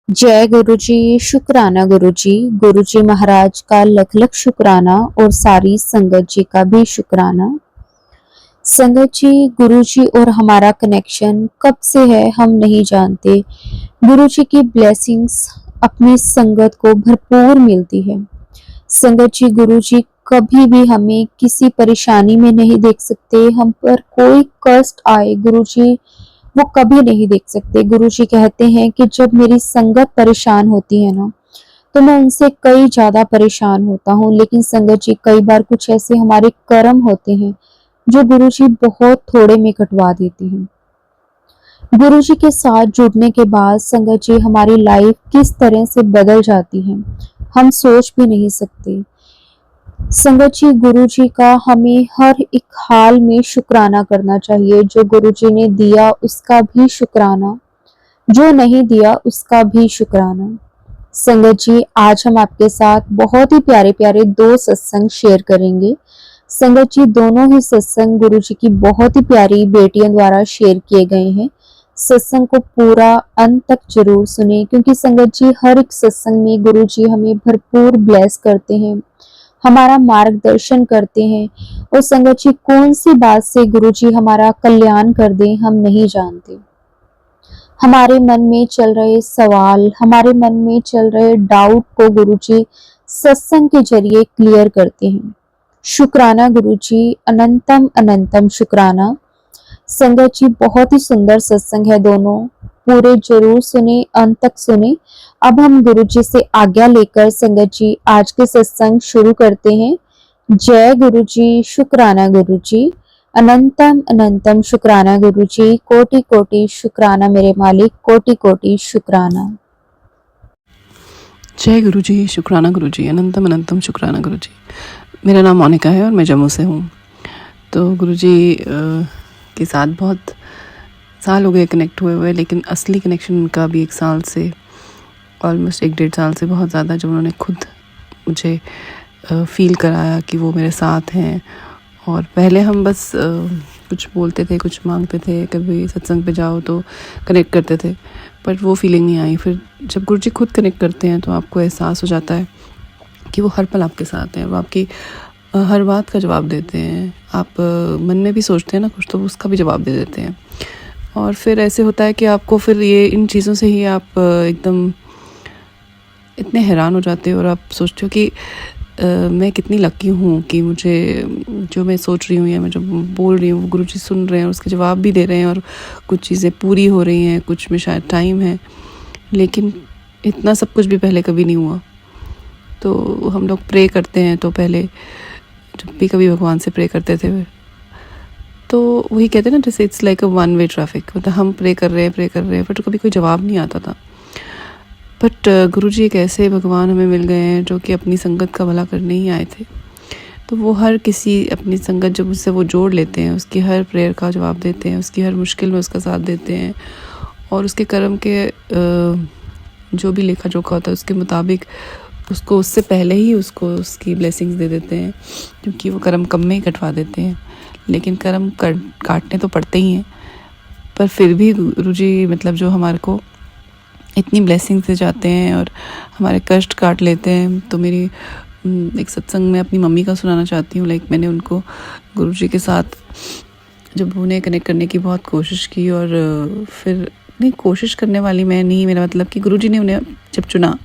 जय गुरु जी। शुक्राना गुरु जी। गुरु जी महाराज का लख लख शुक्राना और सारी संगत जी का भी शुक्राना। संगत जी, गुरु जी और हमारा कनेक्शन कब से है हम नहीं जानते। गुरु जी की ब्लेसिंग्स अपनी संगत को भरपूर मिलती है। संगत जी, गुरु जी कभी भी हमें किसी परेशानी में नहीं देख सकते। हम पर कोई कष्ट आए गुरु जी वो कभी नहीं देख सकते। गुरु जी कहते हैं कि जब मेरी संगत परेशान होती है ना, तो मैं उनसे कई ज्यादा परेशान होता हूँ। लेकिन संगत जी, कई बार कुछ ऐसे हमारे कर्म होते हैं जो गुरु जी बहुत थोड़े में कटवा देते हैं। गुरु जी के साथ जुड़ने के बाद संगत जी हमारी लाइफ किस तरह से बदल जाती है हम सोच भी नहीं सकते। संगत जी, गुरु जी का हमें हर एक हाल में शुक्राना करना चाहिए। जो गुरु जी ने दिया उसका भी शुक्राना, जो नहीं दिया उसका भी शुक्राना। संगत जी, आज हम आपके साथ बहुत ही प्यारे प्यारे दो सत्संग शेयर करेंगे। संगत जी, दोनों ही सत्संग गुरु जी की बहुत ही प्यारी बेटियों द्वारा शेयर किए गए हैं। सत्संग को पूरा अंत तक जरूर सुने, क्योंकि संगत जी हर एक सत्संग में गुरु जी हमें भरपूर ब्लेस करते हैं, हमारा मार्गदर्शन करते हैं। और संगत जी, कौन सी बात से गुरु जी हमारा कल्याण कर दें हम नहीं जानते। हमारे मन में चल रहे सवाल, हमारे मन में चल रहे डाउट को गुरु जी सत्संग के जरिए क्लियर करते हैं। शुक्राना गुरु जी, अनंतम अनंतम शुक्राना। संगत जी, बहुत ही सुंदर सत्संग है दोनों, पूरे जरूर सुने, अंत तक सुने। अब हम गुरु जी से आज्ञा लेकर संगत जी आज के सत्संग शुरू करते हैं। जय गुरु जी। शुक्राना गुरु जी, अनंतम अनंतम शुक्राना गुरु जी। कोटि कोटि शुक्राना मेरे मालिक, कोटि कोटि शुक्राना। जय गुरु जी। शुक्राना गुरु जी, अनंतम अनंतम शुक्राना गुरु जी। मेरा नाम मोनिका है और मैं जम्मू से हूँ। तो गुरु जी के साथ बहुत साल हो गए कनेक्ट हुए, लेकिन असली कनेक्शन उनका भी 1 साल से, ऑलमोस्ट 1-1.5 साल से बहुत ज़्यादा, जब उन्होंने खुद मुझे फील कराया कि वो मेरे साथ हैं। और पहले हम बस कुछ बोलते थे, कुछ मांगते थे, कभी सत्संग पे जाओ तो कनेक्ट करते थे, पर वो फीलिंग नहीं आई। फिर जब गुरु जी खुद कनेक्ट करते हैं तो आपको एहसास हो जाता है कि वो हर पल आपके साथ हैं। वो आपकी हर बात का जवाब देते हैं। आप मन में भी सोचते हैं ना कुछ, तो उसका भी जवाब दे देते हैं। और फिर ऐसे होता है कि आपको फिर ये इन चीज़ों से ही आप एकदम इतने हैरान हो जाते हो और आप सोचते हो कि मैं कितनी लकी हूँ कि मुझे जो मैं सोच रही हूँ या मैं जो बोल रही हूँ वो गुरुजी सुन रहे हैं और उसके जवाब भी दे रहे हैं, और कुछ चीज़ें पूरी हो रही हैं, कुछ में शायद टाइम है, लेकिन इतना सब कुछ भी पहले कभी नहीं हुआ। तो हम लोग प्रे करते हैं, तो पहले जब भी कभी भगवान से प्रे करते थे तो वही कहते हैं ना, जैसे it's like a one way traffic, मतलब हम प्रे कर रहे हैं बट कभी कोई जवाब नहीं आता था। बट गुरुजी एक ऐसे भगवान हमें मिल गए हैं जो कि अपनी संगत का भला करने ही आए थे। तो वो हर किसी अपनी संगत जब उससे वो जोड़ लेते हैं, उसकी हर प्रेयर का जवाब देते हैं, उसकी हर मुश्किल में उसका साथ देते हैं, और उसके कर्म के जो भी लेखा जोखा होता है उसके मुताबिक उसको उससे पहले ही उसको उसकी ब्लेसिंग्स दे देते हैं, क्योंकि वो कर्म कम में ही कटवा देते हैं। लेकिन कर्म काटने तो पड़ते ही हैं, पर फिर भी गुरुजी मतलब जो हमारे को इतनी ब्लेसिंग से जाते हैं और हमारे कष्ट काट लेते हैं। तो मेरी एक सत्संग में अपनी मम्मी का सुनाना चाहती हूँ। लाइक मैंने उनको गुरुजी के साथ जब उन्हें कनेक्ट करने की बहुत कोशिश की, और फिर नहीं, कोशिश करने वाली मैं नहीं, मेरा मतलब कि गुरुजी ने उन्हें जब चुना,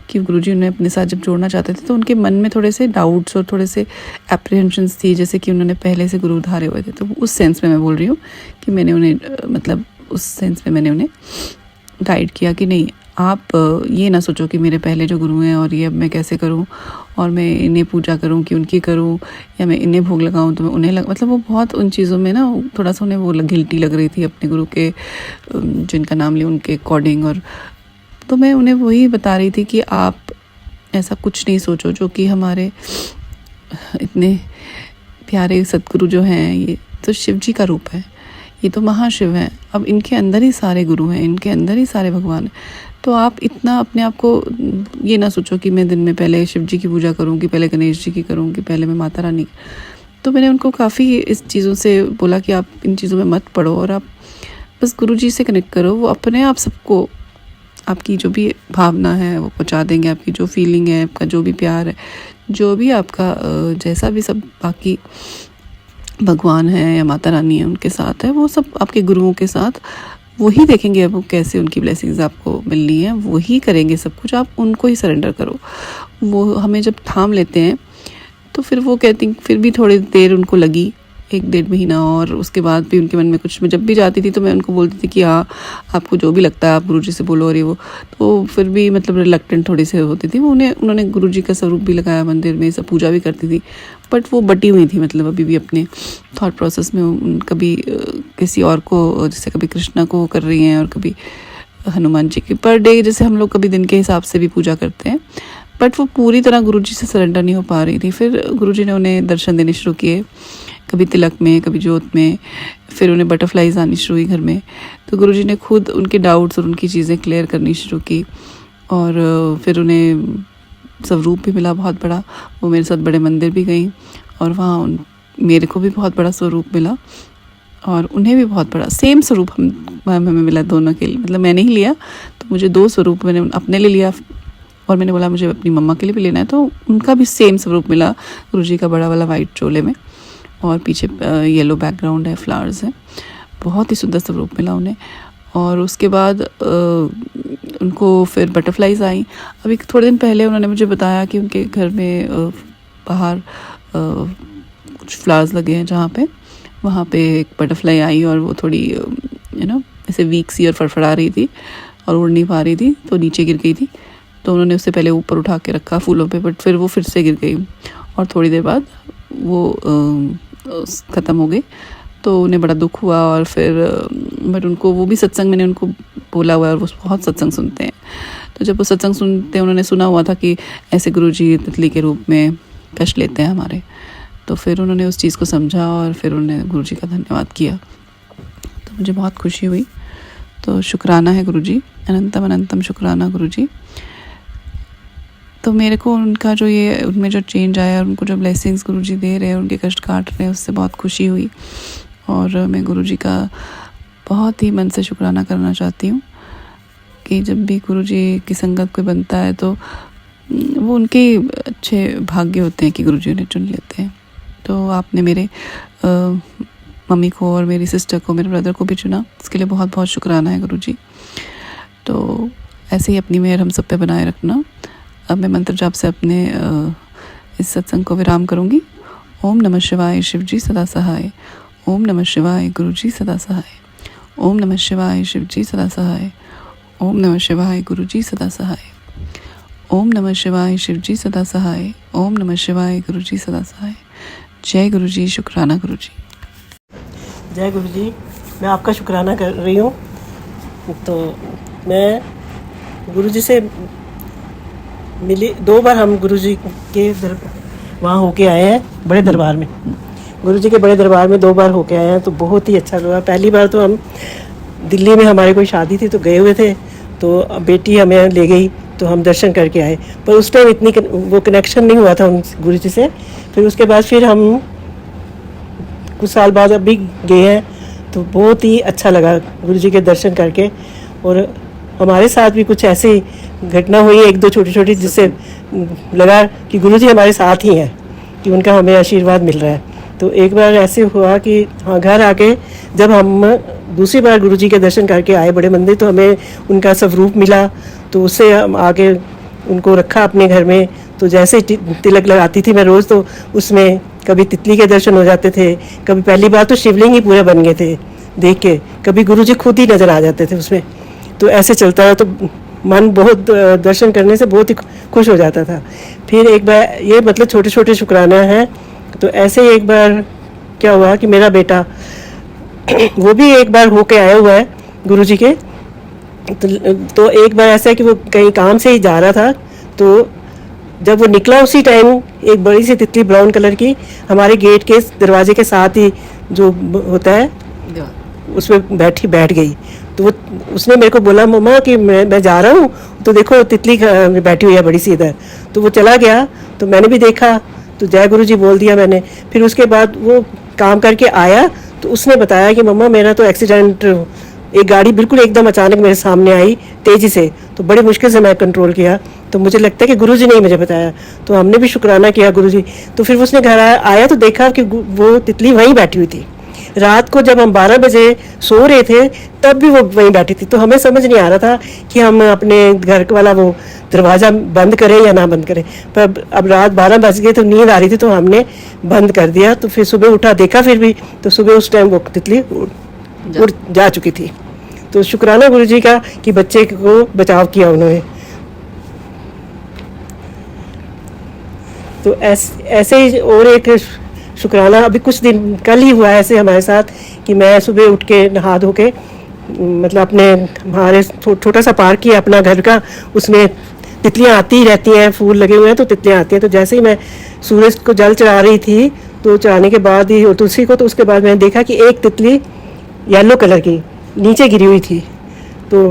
कि गुरुजी उन्हें अपने साथ जब जोड़ना चाहते थे, तो उनके मन में थोड़े से डाउट्स और थोड़े से एप्रीहेंशंस थी, जैसे कि उन्होंने पहले से गुरु धारे हुए थे। तो उस सेंस में मैं बोल रही हूँ कि मैंने उन्हें मतलब उस सेंस में मैंने उन्हें गाइड किया कि नहीं, आप ये ना सोचो कि मेरे पहले जो गुरु हैं और ये अब मैं कैसे करूं, और मैं इन्हें पूजा करूं कि उनकी करूं, या मैं इन्हें भोग लगाऊं तो मैं उन्हें मतलब वो बहुत उन चीज़ों में ना थोड़ा सा उन्हें वो गिल्टी लग रही थी अपने गुरु के जिनका नाम लिया उनके अकॉर्डिंग। और तो मैं उन्हें वही बता रही थी कि आप ऐसा कुछ नहीं सोचो, जो कि हमारे इतने प्यारे सतगुरु जो हैं ये तो शिव जी का रूप है, ये तो महाशिव हैं। अब इनके अंदर ही सारे गुरु हैं, इनके अंदर ही सारे भगवान हैं। तो आप इतना अपने आप को ये ना सोचो कि मैं दिन में पहले शिव जी की पूजा करूं, कि पहले गणेश जी की करूं, कि पहले मैं माता रानी। तो मैंने उनको काफ़ी इस चीज़ों से बोला कि आप इन चीज़ों में मत पड़ो, और आप बस गुरु जी से कनेक्ट करो। वो अपने आप सबको आपकी जो भी भावना है वो पहुंचा देंगे, आपकी जो फीलिंग है, आपका जो भी प्यार है, जो भी आपका जैसा भी सब बाकी भगवान है या माता रानी है उनके साथ है, वो सब आपके गुरुओं के साथ वही देखेंगे अब वो कैसे उनकी ब्लेसिंग्स आपको मिलनी है, वही करेंगे सब कुछ। आप उनको ही सरेंडर करो। वो हमें जब थाम लेते हैं तो फिर वो कहती, फिर भी थोड़ी देर उनको लगी, 1-1.5 महीना, और उसके बाद भी उनके मन में कुछ, मैं जब भी जाती थी तो मैं उनको बोलती थी कि हाँ आपको जो भी लगता है आप गुरुजी से बोलो, और ये वो, तो फिर भी मतलब रिलक्टेंट थोड़ी सी होती थी वो। उन्होंने गुरुजी का स्वरूप भी लगाया मंदिर में, सब पूजा भी करती थी, बट वो बटी हुई थी, मतलब अभी भी अपने थॉट प्रोसेस में। कभी किसी और को, जैसे कभी कृष्णा को कर रही हैं और कभी हनुमान जी की, पर डे जैसे हम लोग कभी दिन के हिसाब से भी पूजा करते हैं, बट वो पूरी तरह गुरुजी से सरेंडर नहीं हो पा रही थी। फिर गुरुजी ने उन्हें दर्शन देने शुरू किए, कभी तिलक में, कभी जोत में, फिर उन्हें बटरफ्लाईज आनी शुरू हुई घर में। तो गुरुजी ने खुद उनके डाउट्स और उनकी चीज़ें क्लियर करनी शुरू की, और फिर उन्हें स्वरूप भी मिला बहुत बड़ा। वो मेरे साथ बड़े मंदिर भी गई, और वहाँ मेरे को भी बहुत बड़ा स्वरूप मिला, और उन्हें भी बहुत बड़ा सेम स्वरूप हमें मिला दोनों के लिए। मतलब मैंने ही लिया तो मुझे 2 स्वरूप मैंने अपने लिए लिया, और मैंने बोला मुझे अपनी मम्मा के लिए भी लेना है, तो उनका भी सेम स्वरूप मिला गुरुजी का, बड़ा वाला वाइट चोले में, और पीछे येलो बैकग्राउंड है, फ्लावर्स हैं, बहुत ही सुंदर स्वरूप मिला उन्हें। और उसके बाद उनको फिर बटरफ्लाईज आई। अभी थोड़े दिन पहले उन्होंने मुझे बताया कि उनके घर में बाहर कुछ फ्लावर्स लगे हैं जहाँ पे, वहाँ पे एक बटरफ्लाई आई, और वो थोड़ी ऐसे वीक सी और फड़फड़ा रही थी और उड़ नहीं पा रही थी, तो नीचे गिर गई थी। तो उन्होंने उससे पहले ऊपर उठा के रखा फूलों पे, बट फिर वो फिर से गिर गई, और थोड़ी देर बाद वो ख़त्म हो गई। तो उन्हें बड़ा दुख हुआ, और फिर बट उनको वो भी सत्संग, मैंने उनको बोला हुआ है, और वो बहुत सत्संग सुनते हैं। तो जब वो सत्संग सुनते हैं, उन्होंने सुना हुआ था कि ऐसे गुरुजी तितली के रूप में कष्ट लेते हैं हमारे, तो फिर उन्होंने उस चीज़ को समझा, और फिर उन्होंने गुरुजी का धन्यवाद किया। तो मुझे बहुत खुशी हुई। तो शुक्राना है गुरुजी, अनंतम अनंतम शुक्राना गुरुजी। तो मेरे को उनका जो ये, उनमें जो चेंज आया, और उनको जो ब्लेसिंग्स गुरुजी दे रहे हैं, उनके कष्ट काट रहे हैं, उससे बहुत खुशी हुई। और मैं गुरुजी का बहुत ही मन से शुक्राना करना चाहती हूँ कि जब भी गुरुजी की संगत कोई बनता है तो वो उनके अच्छे भाग्य होते हैं कि गुरुजी उन्हें चुन लेते हैं। तो आपने मेरे मम्मी को और मेरी सिस्टर को, मेरे ब्रदर को भी चुना, इसके लिए बहुत बहुत शुक्राना है गुरुजी। तो ऐसे ही अपनी मेहर हम सब पे बनाए रखना। अब मैं मंत्र जाप से अपने इस सत्संग को विराम करूँगी। ओम नमः शिवाय, शिवजी सदा सहाय। ओम नमः शिवाय, गुरुजी सदा सहाय। ओम नमः शिवाय, शिवजी सदा सहाय। ओम नमः शिवाय, गुरुजी सदा सहाय। ओम नमः शिवाय, शिवजी सदा सहाय। ओम नमः शिवाय, गुरुजी सदा सहाय। जय गुरुजी, शुक्राना गुरुजी। जय गुरुजी, मैं आपका शुक्राना कर रही हूँ। तो मैं गुरुजी से मिली 2 बार, हम गुरुजी के वहाँ होके आए हैं, बड़े दरबार में। गुरुजी के बड़े दरबार में 2 बार होके आए हैं, तो बहुत ही अच्छा लगा। पहली बार तो हम दिल्ली में, हमारे कोई शादी थी तो गए हुए थे, तो बेटी हमें ले गई, तो हम दर्शन करके आए, पर उस टाइम इतनी वो कनेक्शन नहीं हुआ था उन गुरुजी से। फिर उसके बाद फिर हम कुछ साल बाद अभी गए हैं, तो बहुत ही अच्छा लगा गुरुजी के दर्शन करके। और हमारे साथ भी कुछ ऐसी घटना हुई, 1-2 छोटी-छोटी, जिससे लगा कि गुरुजी हमारे साथ ही हैं, कि उनका हमें आशीर्वाद मिल रहा है। तो एक बार ऐसे हुआ कि हाँ, घर आके जब हम दूसरी बार गुरुजी के दर्शन करके आए बड़े मंदिर, तो हमें उनका स्वरूप मिला। तो उससे हम आके उनको रखा अपने घर में। तो जैसे तिलक लगाती थी मैं रोज़, तो उसमें कभी तितली के दर्शन हो जाते थे, कभी पहली बार तो शिवलिंग ही पूरे बन गए थे देख के, कभी गुरुजी खुद ही नज़र आ जाते थे उसमें। तो ऐसे चलता है, तो मन बहुत दर्शन करने से बहुत ही खुश हो जाता था। फिर एक बार, ये मतलब छोटे छोटे शुक्राना हैं। तो ऐसे ही एक बार क्या हुआ कि मेरा बेटा वो भी एक बार होके आया हुआ है गुरुजी के। तो एक बार ऐसा है कि वो कहीं काम से ही जा रहा था, तो जब वो निकला उसी टाइम एक बड़ी सी तितली ब्राउन कलर की हमारे गेट के दरवाजे के साथ ही जो होता है उसमें बैठ गई। तो वो उसने मेरे को बोला, मम्मा कि मैं जा रहा हूँ, तो देखो तितली बैठी हुई है बड़ी सी इधर। तो वो चला गया, तो मैंने भी देखा, तो जय गुरु जी बोल दिया मैंने। फिर उसके बाद वो काम करके आया, तो उसने बताया कि मम्मा मेरा तो एक्सीडेंट एक गाड़ी बिल्कुल एकदम अचानक मेरे सामने आई तेज़ी से, तो बड़ी मुश्किल से मैं कंट्रोल किया। तो मुझे लगता है कि गुरुजी ने ही मुझे बताया, तो हमने भी शुक्राना किया गुरुजी। तो फिर उसने घर आया तो देखा कि वो तितली वहीं बैठी हुई थी। रात को जब हम 12 बजे सो रहे थे तब भी वो वहीं बैठी थी। तो हमें समझ नहीं आ रहा था कि हम अपने घर वाला वो दरवाज़ा बंद करें या ना बंद करें, पर अब रात 12 बज गए तो नींद आ रही थी तो हमने बंद कर दिया। तो फिर सुबह उठा देखा फिर भी, तो सुबह उस टाइम वो तितली उड़ जा चुकी थी। तो शुक्राना गुरुजी का कि बच्चे को बचाव किया उन्होंने। तो ऐसे ही और एक शुक्राना अभी कुछ दिन कल ही हुआ है ऐसे हमारे साथ कि मैं सुबह उठ के नहा धो के मतलब अपने हमारे छोटा सा पार्क किया अपना घर का, उसमें तितलियां आती ही रहती हैं, फूल लगे हुए हैं तो तितलियां आती हैं। तो जैसे ही मैं सूरज को जल चढ़ा रही थी तो चढ़ाने के बाद ही और तुलसी को, तो उसके बाद मैंने देखा कि एक तितली येलो कलर की नीचे गिरी हुई थी। तो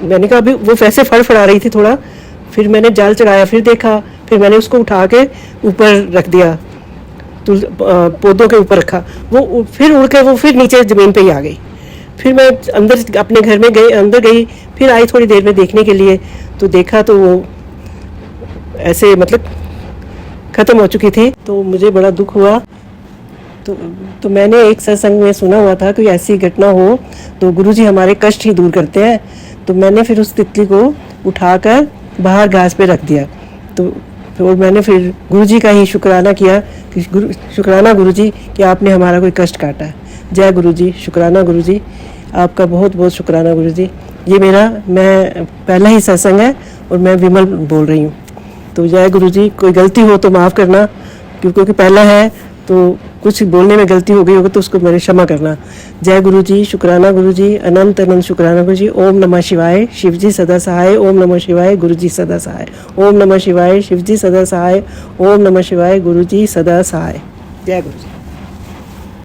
मैंने कहा अभी वो वैसे फड़फड़ा रही थी थोड़ा, फिर मैंने जल चढ़ाया, फिर देखा, फिर मैंने उसको उठा के ऊपर रख दिया, पौधों के ऊपर रखा। वो फिर उड़ के वो फिर नीचे ज़मीन पे ही आ गई। फिर मैं अंदर अपने घर में गई, अंदर गई, फिर आई थोड़ी देर में देखने के लिए, तो देखा तो वो ऐसे मतलब ख़त्म हो चुकी थी। तो मुझे बड़ा दुख हुआ। तो मैंने एक सत्संग में सुना हुआ था कि ऐसी घटना हो तो गुरुजी हमारे कष्ट ही दूर करते हैं। तो मैंने फिर उस तितली को उठाकर बाहर घास पे रख दिया। तो और मैंने फिर गुरुजी का ही शुक्राना किया कि शुक्राना गुरुजी कि आपने हमारा कोई कष्ट काटा। जय गुरुजी, शुक्राना गुरुजी, आपका बहुत बहुत शुक्राना गुरुजी। ये मैं पहला ही सत्संग है और मैं विमल बोल रही हूँ। तो जय गुरुजी, कोई गलती हो तो माफ़ करना, क्योंकि पहला है तो कुछ बोलने में गलती हो गई होगी तो उसको मेरे क्षमा करना। जय गुरुजी, शुक्राना गुरुजी, अनंत अनंत शुक्राना गुरुजी। ओम नमः शिवाय, शिवजी सदा सहाय। ओम नमः शिवाय, गुरुजी सदा सहाय। ओम नमः शिवाय, शिवजी सदा सहाय। ओम नमः शिवाय, गुरुजी सदा सहाय। जय गुरुजी।